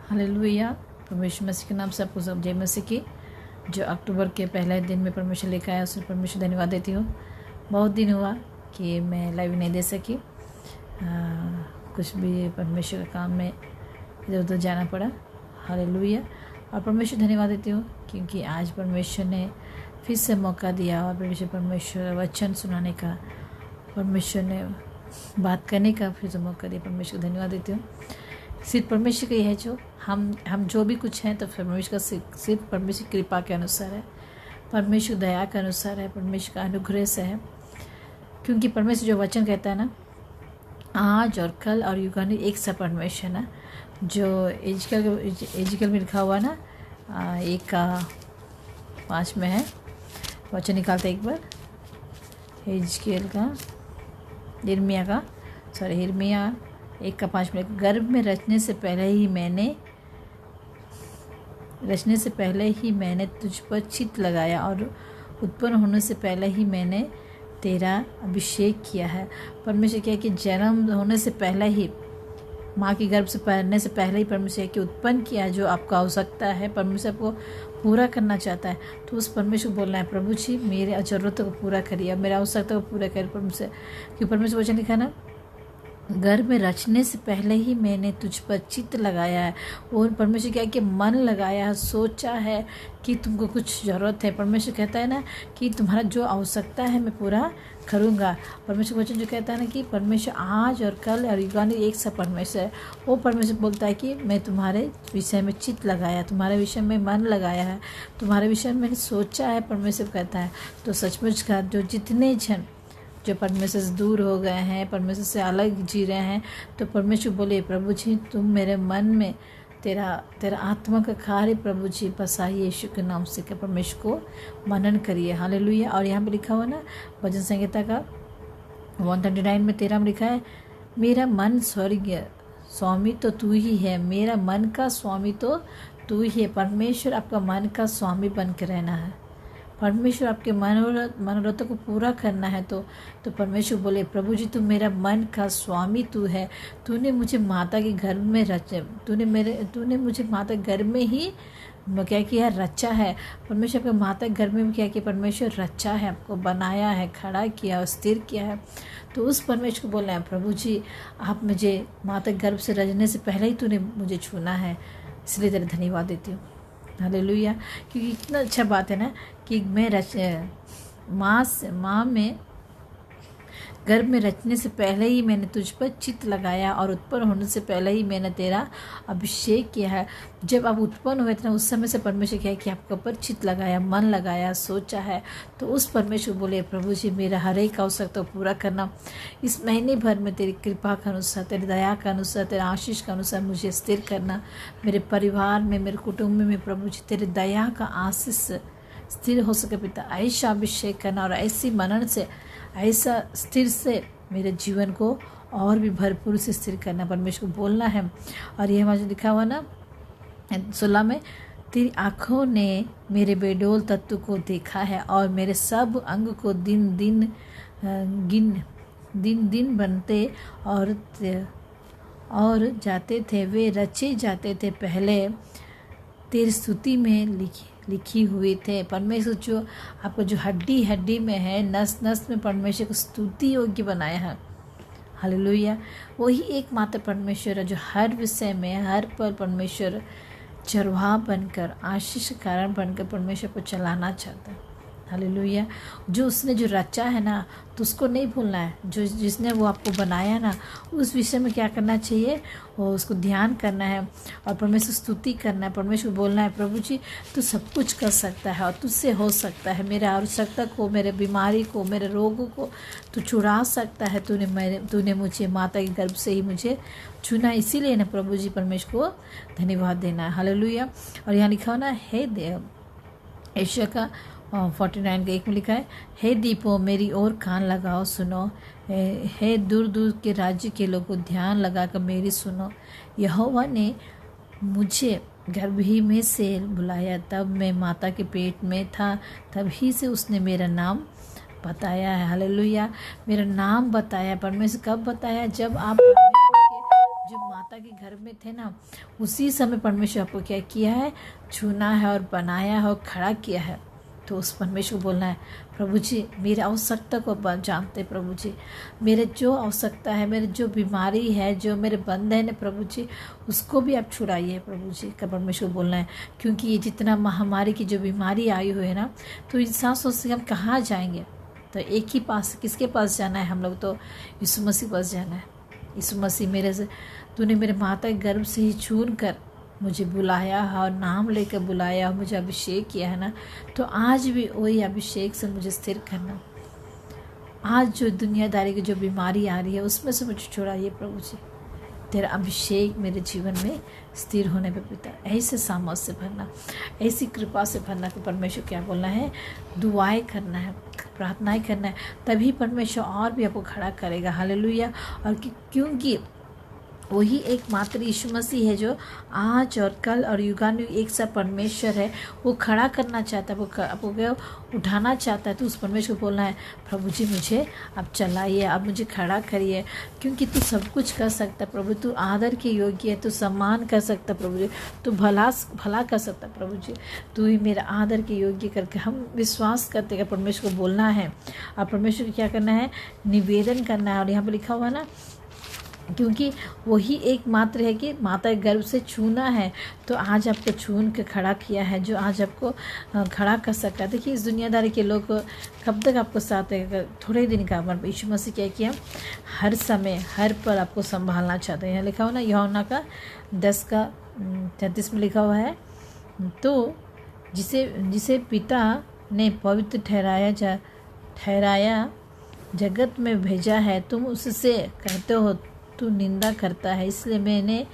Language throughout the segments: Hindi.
हालेलुया। परमेश्वर मसीह के नाम से आपको सब जय मसीह की। जो अक्टूबर के पहले दिन में परमेश्वर लेकर आया उसमें परमेश्वर धन्यवाद देती हूँ। बहुत दिन हुआ कि मैं लाइव नहीं दे सकी, कुछ भी परमेश्वर के काम में इधर उधर जाना पड़ा। हालेलुया। और परमेश्वर धन्यवाद देती हूँ क्योंकि आज परमेश्वर ने फिर से मौका दिया और परमेश्वर वचन सुनाने का, परमेश्वर ने बात करने का फिर से मौका दिया। परमेश्वर को धन्यवाद देती हूँ। सिर्फ परमेश्वर का ही है जो हम जो भी कुछ हैं तो परमेश्वर का सिर्फ परमेश्वर की कृपा के अनुसार है, परमेश्वर दया के अनुसार है, परमेश्वर का अनुग्रह से है। क्योंकि परमेश्वर जो वचन कहता है ना, आज और कल और युगानी एक सा परमेश्वर ना, जो एजिकल में लिखा हुआ ना 1:5 में है। वचन निकालते एक बार, एजिकल का हिरमिया 1:5 में, गर्भ में रचने से पहले ही मैंने तुझ पर चित्त लगाया और उत्पन्न होने से पहले ही मैंने तेरा अभिषेक किया है। परमेश्वर क्या कि जन्म होने से पहले ही, माँ की गर्भ से पहनने से पहले ही परमेश्वर की उत्पन्न किया। जो आपका आवश्यकता है परमेश्वर को पूरा करना चाहता है, तो उस परमेश्वर को बोलना है, प्रभु जी मेरे ज़रूरतों को पूरा करिए, मेरे आवश्यकता को पूरा करिए परमेश्वर। क्योंकि परमेश्वर वचन लिखा ना, गर्भ में रचने से पहले ही मैंने तुझ पर चित्त लगाया है। और परमेश्वर क्या कि मन लगाया है, सोचा है कि तुमको कुछ ज़रूरत है। परमेश्वर कहता है ना कि तुम्हारा जो आवश्यकता है मैं पूरा करूँगा। परमेश्वर वचन जो कहता है ना कि परमेश्वर आज और कल और युगानी एक सा परमेश्वर है। वो परमेश्वर बोलता है कि मैं तुम्हारे विषय में चित्त लगाया, तुम्हारे विषय में मन लगाया है, तुम्हारे विषय में मैंने सोचा है। परमेश्वर कहता है तो सचमुच का जो जितने जन जो परमेश्वर से दूर हो गए हैं, परमेश्वर से अलग जी रहे हैं, तो परमेश्वर बोले प्रभु जी तुम मेरे मन में तेरा आत्मा का कार्य प्रभु जी बसाइए यीशु के नाम से। क्या परमेश्वर को मनन करिए। हालेलुया। और यहाँ पे लिखा हुआ ना भजन संहिता का 139 में 13 में लिखा है, मेरा मन स्वर्गीय स्वामी तो तू ही है, मेरा मन का स्वामी तो तू ही है। परमेश्वर आपका मन का स्वामी बन के रहना है, परमेश्वर आपके मनोरथों को पूरा करना है। तो परमेश्वर बोले प्रभु जी तू मेरा मन का स्वामी तू है। तूने मुझे माता के घर में रचा, तूने मुझे माता के घर में ही क्या किया, रचा है। परमेश्वर आपके माता के घर में क्या किया, परमेश्वर रचा है, आपको बनाया है, खड़ा किया और स्थिर किया है। तो उस परमेश्वर को बोलना है प्रभु जी आप मुझे माता के गर्भ से रचने से पहले ही तूने मुझे छूना है, इसलिए तेरे धन्यवाद देती हूँ। हालेलुया। क्योंकि इतना अच्छा बात है ना कि मैं माँ में गर्भ में रचने से पहले ही मैंने तुझ पर चित्त लगाया और उत्पन्न होने से पहले ही मैंने तेरा अभिषेक किया है। जब आप उत्पन्न हुए थे ना उस समय से परमेश्वर क्या है कि आपके ऊपर चित्त लगाया, मन लगाया, सोचा है। तो उस परमेश्वर बोले प्रभु जी मेरा हर एक आवश्यकता को पूरा करना, इस महीने भर में तेरी कृपा के अनुसार, तेरी दया के अनुसार, तेरे आशीष के अनुसार मुझे स्थिर करना। मेरे परिवार में, मेरे कुटुंब में प्रभु जी तेरी दया का आशीष स्थिर हो सके पिता, ऐसा अभिषेक करना और ऐसी मनन से, ऐसा स्थिर से मेरे जीवन को और भी भरपूर से स्थिर करना। परमेश्वर को बोलना है। और ये हमारा लिखा हुआ ना 16 में, तेरी आँखों ने मेरे बेडोल तत्व को देखा है और मेरे सब अंग को दिन दिन बनते और जाते थे, वे रचे जाते थे पहले तेरी स्तुति में लिखी हुई थे। परमेश्वर जो आपको जो हड्डी में है, नस नस में परमेश्वर को स्तुति योग्य बनाया है। हालेलुया। वही एकमात्र परमेश्वर है जो हर विषय में, हर पल परमेश्वर चरवाहा बनकर, आशीष कारण बनकर परमेश्वर को चलाना चाहता है। हालेलुया। जो उसने जो रचा है ना तो उसको नहीं भूलना है। जो जिसने वो आपको बनाया ना उस विषय में क्या करना चाहिए, वो उसको ध्यान करना है और परमेश्वर स्तुति करना है। परमेश्वर बोलना है प्रभु जी तू सब कुछ कर सकता है और तुझसे हो सकता है। मेरे आवश्यकता को, मेरे बीमारी को, मेरे रोगों को तू छुड़ा सकता है। तूने मुझे माता के गर्भ से ही मुझे चुना, इसीलिए ना प्रभु जी परमेश्वर को धन्यवाद देना है। हालेलुया। और यहाँ लिखा हो ना, हे देव, एशिया का 49 के 1 में लिखा है, हे दीपो मेरी ओर कान लगाओ सुनो, हे दूर दूर के राज्य के लोगों ध्यान लगाकर मेरी सुनो। यहोवा ने मुझे गर्भ ही में से बुलाया, तब मैं माता के पेट में था, तभी से उसने मेरा नाम बताया है। हालेलुया। मेरा नाम बताया। परमेश्वर कब बताया? जब आप जो माता के घर में थे ना, उसी समय परमेश्वर आपको क्या किया है, चुना है और बनाया है और खड़ा किया है। तो उस परमेश्वर को बोलना है, प्रभु जी मेरी आवश्यकता को जानते प्रभु जी, मेरे जो आवश्यकता है, मेरे जो बीमारी है, जो मेरे बंधन है प्रभु जी, उसको भी आप छुड़ाइए प्रभु जी का परमेश्वर को बोलना है। क्योंकि ये जितना महामारी की जो बीमारी आई हुई है ना, तो इंसान सोचते हम कहाँ जाएंगे, तो एक ही पास, किसके पास जाना है हम लोग, तो यीशु मसीह पास जाना है। यीशु मसीह मेरे से, तूने मेरे माता के गर्भ से ही चुन कर मुझे बुलाया है और नाम लेकर बुलाया और मुझे अभिषेक किया है ना, तो आज भी वही अभिषेक से मुझे स्थिर करना। आज जो दुनियादारी की जो बीमारी आ रही है उसमें से मुझे छुड़ाइए प्रभु जी, तेरा अभिषेक मेरे जीवन में स्थिर होने पे पिता, ऐसे सामर्थ से भरना, ऐसी कृपा से भरना कि परमेश्वर क्या बोलना है, दुआएं करना है, प्रार्थनाएं करना है, तभी परमेश्वर और भी आपको खड़ा करेगा। हालेलुया। और क्योंकि वही एकमात्र यीशु मसीह है जो आज और कल और युगानुयुग एक सा परमेश्वर है, वो खड़ा करना चाहता है, वो आपको उठाना चाहता है। तो उस परमेश्वर को बोलना है, प्रभु जी मुझे अब चलाइए, अब मुझे खड़ा करिए, क्योंकि तू सब कुछ कर सकता है प्रभु, तू आदर के योग्य है, तू सम्मान कर सकता है प्रभु जी, तू भला कर सकता है प्रभु जी, तू ही मेरा आदर के योग्य करके हम विश्वास करते हैं। परमेश्वर को बोलना है और परमेश्वर को क्या करना है, निवेदन करना है। और यहाँ पर लिखा हुआ ना, क्योंकि वही एकमात्र है कि माता के गर्भ से छूना है, तो आज आपको छून के खड़ा किया है, जो आज आपको खड़ा कर सकता है। देखिए इस दुनियादारी के लोग कब तक आपको साथ है, थोड़े दिन का, मतलब यीशु मसीह क्या किया, हर समय हर पल आपको संभालना चाहते हैं। यहाँ लिखा हुआ ना, यूहन्ना का 10:33 में लिखा हुआ है, तो जिसे पिता ने पवित्र ठहराया जगत में भेजा है, तुम उससे कहते हो तू निंदा करता है, इसलिए मैंने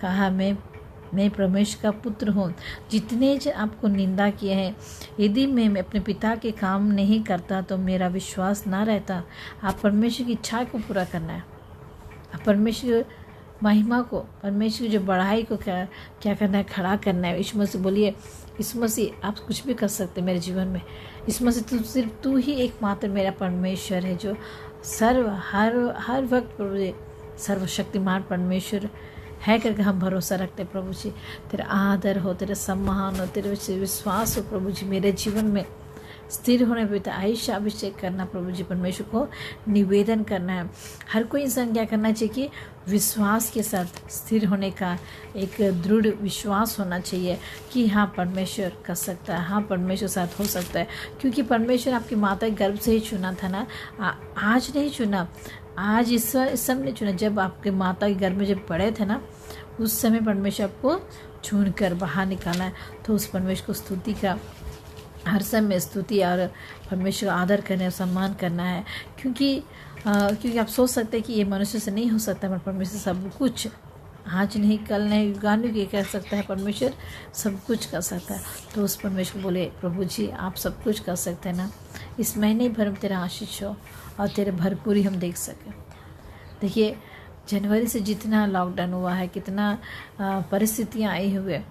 कहा मैं परमेश्वर का पुत्र हूँ। जितने आपको निंदा किए हैं, यदि मैं अपने पिता के काम नहीं करता तो मेरा विश्वास ना रहता। आप परमेश्वर की इच्छा को पूरा करना है, आप परमेश्वर महिमा को, परमेश्वर की जो बढ़ाई को क्या करना है, खड़ा करना है। यीशु मसीह बोलिए, यीशु मसीह आप कुछ भी कर सकते मेरे जीवन में, यीशु मसीह सिर्फ तू ही एकमात्र मेरा परमेश्वर है जो हर वक्त प्रभु सर्वशक्तिमान परमेश्वर है करके हम भरोसा रखते प्रभु जी। तेरा आदर हो, तेरा सम्मान हो, तेरे विश्वास हो प्रभु जी, मेरे जीवन में स्थिर होने पर आयुष्य अभिषेक करना प्रभु जी, परमेश्वर को निवेदन करना है। हर कोई इंसान क्या करना चाहिए कि विश्वास के साथ स्थिर होने का एक दृढ़ विश्वास होना चाहिए कि हाँ परमेश्वर कर सकता है, हाँ परमेश्वर साथ हो सकता है। क्योंकि परमेश्वर आपकी माता के गर्भ से ही चुना था ना, आज नहीं चुना, आज इस समय नहीं चुना, जब आपके माता के गर्भ में जब पड़े थे ना, उस समय परमेश्वर आपको चुन कर बाहर निकाला है। तो उस परमेश्वर को स्तुति का हर समय स्तुति और परमेश्वर आदर करने और सम्मान करना है। क्योंकि आप सोच सकते हैं कि ये मनुष्य से नहीं हो सकता, पर परमेश्वर सब कुछ, आज नहीं कल नहीं युगानुयुग ये कर सकता है, परमेश्वर सब कुछ कर सकता है। तो उस परमेश्वर को बोले, प्रभु जी आप सब कुछ कर सकते हैं ना, इस महीने भर में तेरा आशीष हो और तेरे भरपूरी हम देख सकें। देखिए जनवरी से जितना लॉकडाउन हुआ है, कितना परिस्थितियाँ आई हुए,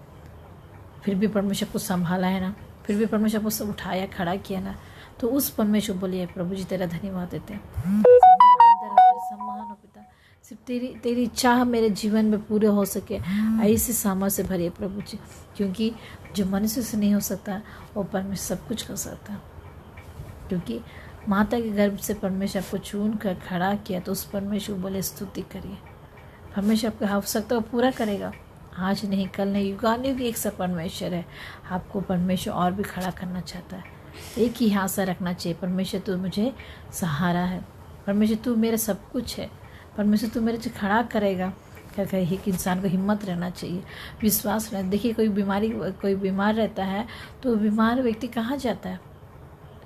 फिर भी परमेश्वर को संभाला है ना, फिर भी परमेश्वर को सब उठाया, खड़ा किया ना। तो उस परमेश्वर बोलिए, प्रभु जी तेरा धन्यवाद देते हैं, सम्मान हो पिता, सिर्फ तेरी इच्छा मेरे जीवन में पूरे हो सके, ऐसे सामर्थ से भरिए प्रभु जी। क्योंकि जो मनुष्य से नहीं हो सकता वो परमेश्वर सब कुछ कर सकता है। क्योंकि माता के गर्भ से परमेश्वर आपको चुन कर खड़ा किया, तो उस परमेश्वर बोले स्तुति करिए, परमेश्वर आपकी आवश्यकता को पूरा करेगा। आज नहीं कल नहीं युगानुयुग एक सा परमेश्वर है, आपको परमेश्वर और भी खड़ा करना चाहता है। एक ही आशा रखना चाहिए, परमेश्वर तू मुझे सहारा है, परमेश्वर तू मेरा सब कुछ है, परमेश्वर तू मेरे से खड़ा करेगा। क्या एक इंसान को हिम्मत रहना चाहिए, विश्वास रहना। देखिए कोई बीमार रहता है तो बीमार व्यक्ति कहाँ जाता है,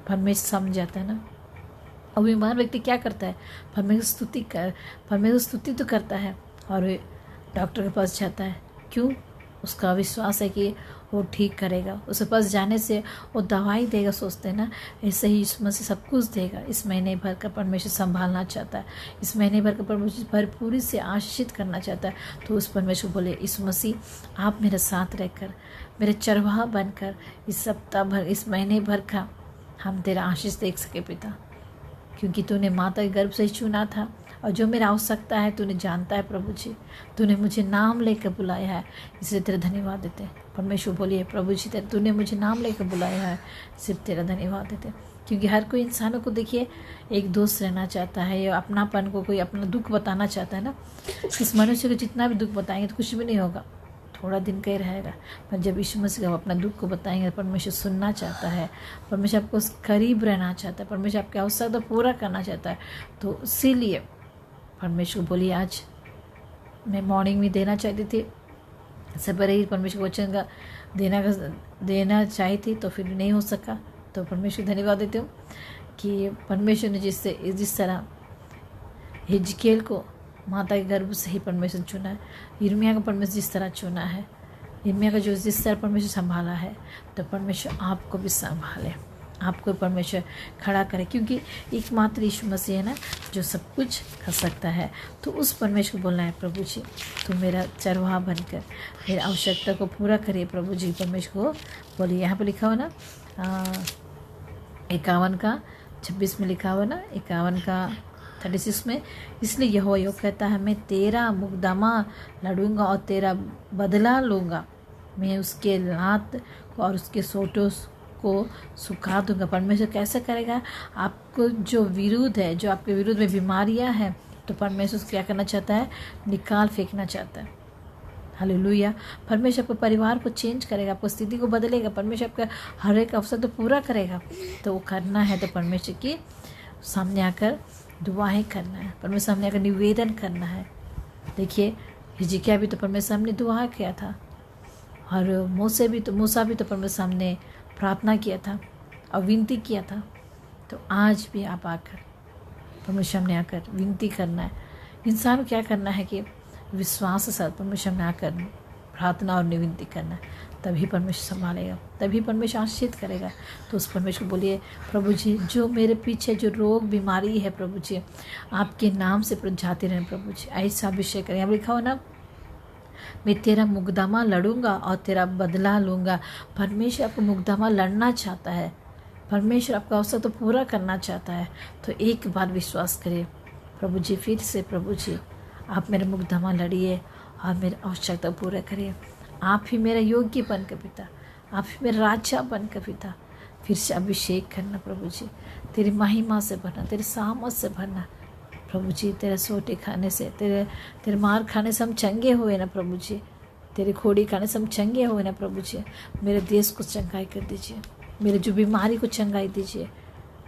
परमेश्वर समझ जाता है ना। और बीमार व्यक्ति क्या करता है, परमेश्वर स्तुति तो करता है और डॉक्टर के पास जाता है। क्यों? उसका विश्वास है कि वो ठीक करेगा, उसके पास जाने से वो दवाई देगा, सोचते हैं ना। ऐसे ही यीशु मसीह सब कुछ देगा। इस महीने भर का परमेश्वर संभालना चाहता है, इस महीने भर का परमेश्वर भरपूरी से आशीषित करना चाहता है। तो उस परमेश्वर बोले, यीशु मसीह आप मेरे साथ रहकर, मेरे चरवाहा बनकर इस सप्ताह भर, इस महीने भर का हम तेरा आशीष देख सके पिता। क्योंकि तूने माता के गर्भ से ही चुना था और जो मेरा आवश्यकता है तूने जानता है प्रभु जी। तूने मुझे नाम लेकर बुलाया है, इसलिए तेरा धन्यवाद देते हैं। परमेश्वर बोलिए प्रभु जी तूने मुझे नाम लेकर बुलाया है, सिर्फ तेरा धन्यवाद देते हैं। क्योंकि हर कोई इंसानों को देखिए एक दोस्त रहना चाहता है, या अपनापन को कोई अपना दुख बताना चाहता है ना। इस मनुष्य को जितना भी दुख बताएंगे तो कुछ भी नहीं होगा, थोड़ा दिन का ही रहेगा। पर जब यीशु मसीह को अपना दुख को बताएंगे, परमेश्वर सुनना चाहता है, परमेश्वर आपको करीब रहना चाहता है, परमेश्वर आपकी आवश्यकता पूरा करना चाहता है। तो इसीलिए परमेश्वर बोलिए आज मैं मॉर्निंग में देना चाहती थी, सवेरे ही परमेश्वर वचन का देना चाही थी, तो फिर नहीं हो सका। तो परमेश्वर धन्यवाद देती हूँ कि परमेश्वर ने जिस तरह हिजकेल को माता के गर्भ से ही परमेश्वर चुना है, यिर्मयाह को परमेश्वर जिस तरह चुना है, यिर्मयाह का जो जिस तरह परमेश्वर संभाला है, तो परमेश्वर आपको भी संभाले, आपको परमेश्वर खड़ा करे। क्योंकि एकमात्र यीशु मसीह है ना जो सब कुछ कर सकता है। तो उस परमेश्वर को बोलना है प्रभु जी तो मेरा चरवाहा बनकर मेरी आवश्यकता को पूरा करिए प्रभु जी। परमेश्वर को बोलिए। यहाँ पर लिखा हुआ ना 51 का 26 में लिखा हुआ ना, 51 का 36 में, इसलिए यहोवा योग कहता है मैं तेरा मुकदमा लड़ूंगा और तेरा बदला लूँगा, मैं उसके लात और उसके सोटों को सुखा दूंगा। परमेश्वर कैसे करेगा? आपको जो विरुद्ध है, जो आपके विरुद्ध में बीमारियां हैं, तो परमेश्वर क्या करना चाहता है? निकाल फेंकना चाहता है। हालेलुया। परमेश्वर आपके परिवार को चेंज करेगा, आपको स्थिति को बदलेगा, परमेश्वर आपका हर एक अवसर तो पूरा करेगा। तो वो करना है तो परमेश्वर की सामने आकर दुआएं करना है, परमेश्वर सामने आकर निवेदन करना है। देखिए हिजकिय्याह भी तो परमेश्वर सामने दुआ किया था, और मूसा भी तो परमेश्वर सामने प्रार्थना किया था और विनती किया था। तो आज भी आप आकर परमेश्वर सामने आकर विनती करना है। इंसान को क्या करना है कि विश्वास के साथ परमेश्वर सामने आकर प्रार्थना और निविनती करना है, तभी परमेश्वर संभालेगा, तभी परमेश्वर आशीषित करेगा। तो उस परमेश्वर को बोलिए प्रभु जी जो मेरे पीछे जो रोग बीमारी है प्रभु जी, आपके नाम से जाते रहें प्रभु जी, ऐसा अभिषेक करें। अब लिखा हो ना मैं तेरा मुकदमा लड़ूंगा और तेरा बदला लूँगा। परमेश्वर आपको मुकदमा लड़ना चाहता है, परमेश्वर आपका अवसर तो पूरा करना चाहता है। तो एक बार विश्वास करिए प्रभु जी, फिर से प्रभु जी आप मेरा मुकदमा लड़िए और मेरी आवश्यकता पूरा करिए। आप ही मेरा योग्य बन के पिता, आप ही मेरा राजा बन के पिता। फिर से अभिषेक करना प्रभु जी, तेरी महिमा से भरना, तेरी सामर्थ से भरना प्रभु जी। तेरे सोटे खाने से, तेरे मार खाने से हम चंगे हुए ना प्रभु जी, तेरे खोड़ी खाने से हम चंगे हुए ना प्रभु जी। मेरे देश को चंगाई कर दीजिए, मेरे जो बीमारी को चंगाई दीजिए,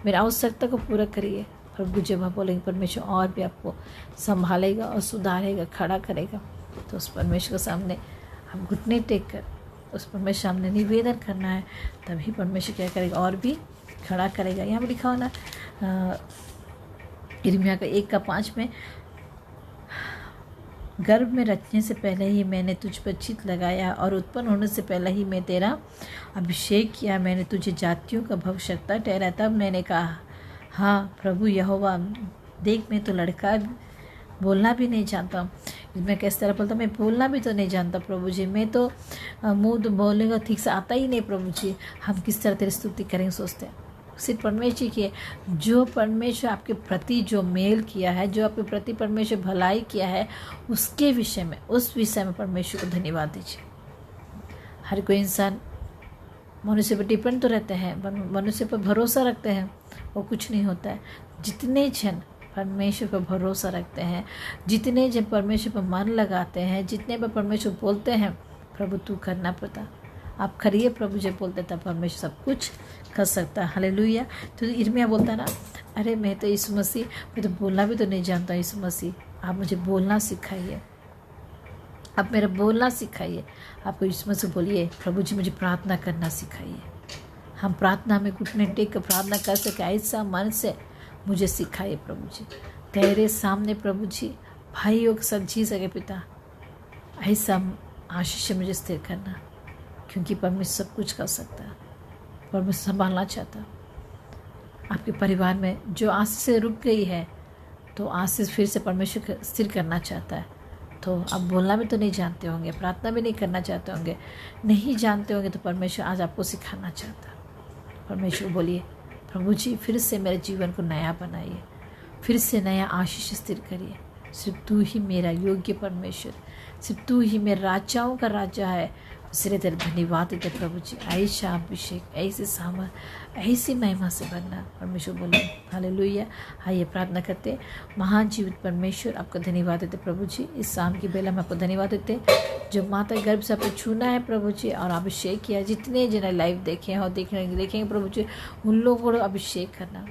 मेरी आवश्यकता को पूरा करिए प्रभु। जब आप बोलेंगे परमेश्वर और भी आपको संभालेगा और सुधारेगा, खड़ा करेगा। तो उस परमेश्वर के सामने हम घुटने टेक कर उस परमेश्वर सामने निवेदन करना है, तभी परमेश्वर क्या करेगा? और भी खड़ा करेगा। यहाँ पर लिखा हो ना यिर्मयाह का 1:5 में, गर्भ में रचने से पहले ही मैंने तुझ पर चित्त लगाया और उत्पन्न होने से पहले ही मैं तेरा अभिषेक किया। मैंने तुझे जातियों का भविष्यद्वक्ता ठहराया। तब मैंने कहा हाँ प्रभु यहोवा, देख मैं तो लड़का बोलना भी नहीं जानता। मैं किस तरह बोलता, मैं बोलना भी तो नहीं जानता प्रभु जी, मैं तो मुँह तो बोलेगा ठीक से आता ही नहीं प्रभु जी। हम किस तरह तेरी स्तुति करेंगे सोचते हैं। सिर्फ परमेश्वर की जो परमेश्वर आपके प्रति जो मेल किया है, जो आपके प्रति परमेश्वर भलाई किया है, उसके विषय में, उस विषय में परमेश्वर को धन्यवाद दीजिए। हर कोई इंसान मनुष्य पर डिपेंड तो रहते हैं, मनुष्य पर भरोसा रखते हैं, वो कुछ नहीं होता है। जितने जन परमेश्वर पर भरोसा रखते हैं, जितने जन परमेश्वर पर मन लगाते हैं, जितने पर परमेश्वर बोलते हैं प्रभु तू करना पड़ता, आप करिए प्रभु जब बोलते तब परमेश्वर सब कुछ कर सकता है। हालेलुया। तो यिर्मयाह बोलता ना, अरे मैं तो यीशु मसीह, मैं तो बोलना भी तो नहीं जानता यीशु मसीह, आप मुझे बोलना सिखाइए, आप मेरा बोलना सिखाइए। आपको यीशु मसीह बोलिए प्रभु जी मुझे प्रार्थना करना सिखाइए। हम प्रार्थना में घुटने टेक कर प्रार्थना कर सके, ऐसा मन से मुझे सिखाइए प्रभु जी। तेरे सामने प्रभु जी भाइयों के साथ जी सके पिता, ऐसा आशीष मुझे स्थिर करना, क्योंकि परमेश्वर सब कुछ कर सकता है, परमेश्वर संभालना चाहता है। आपके परिवार में जो आशीष से रुक गई है, तो आशीष फिर से परमेश्वर स्थिर करना चाहता है। तो आप बोलना भी तो नहीं जानते होंगे, प्रार्थना भी नहीं करना चाहते होंगे, नहीं जानते होंगे, तो परमेश्वर आज आपको सिखाना चाहता है। परमेश्वर बोलिए प्रभु जी फिर से मेरे जीवन को नया बनाइए, फिर से नया आशीष स्थिर करिए। सिर्फ तू ही मेरा योग्य परमेश्वर, सिर्फ तू ही मेरे राजाओं का राजा है। इसलिए तेरे धन्यवाद देते प्रभु जी। ऐसा अभिषेक, ऐसे सामर, ऐसी महिमा से भरना परमेश्वर बोले। हालेलुया। आइए प्रार्थना करते। महान जीवित परमेश्वर, आपका धन्यवाद देते प्रभु जी। इस शाम की बेला में आपको धन्यवाद देते जो माता गर्भ से आपको छूना है प्रभु जी, और अभिषेक किया। जितने जने लाइव देखे हैं और देखेंगे प्रभु जी, उन लोगों को अभिषेक करना।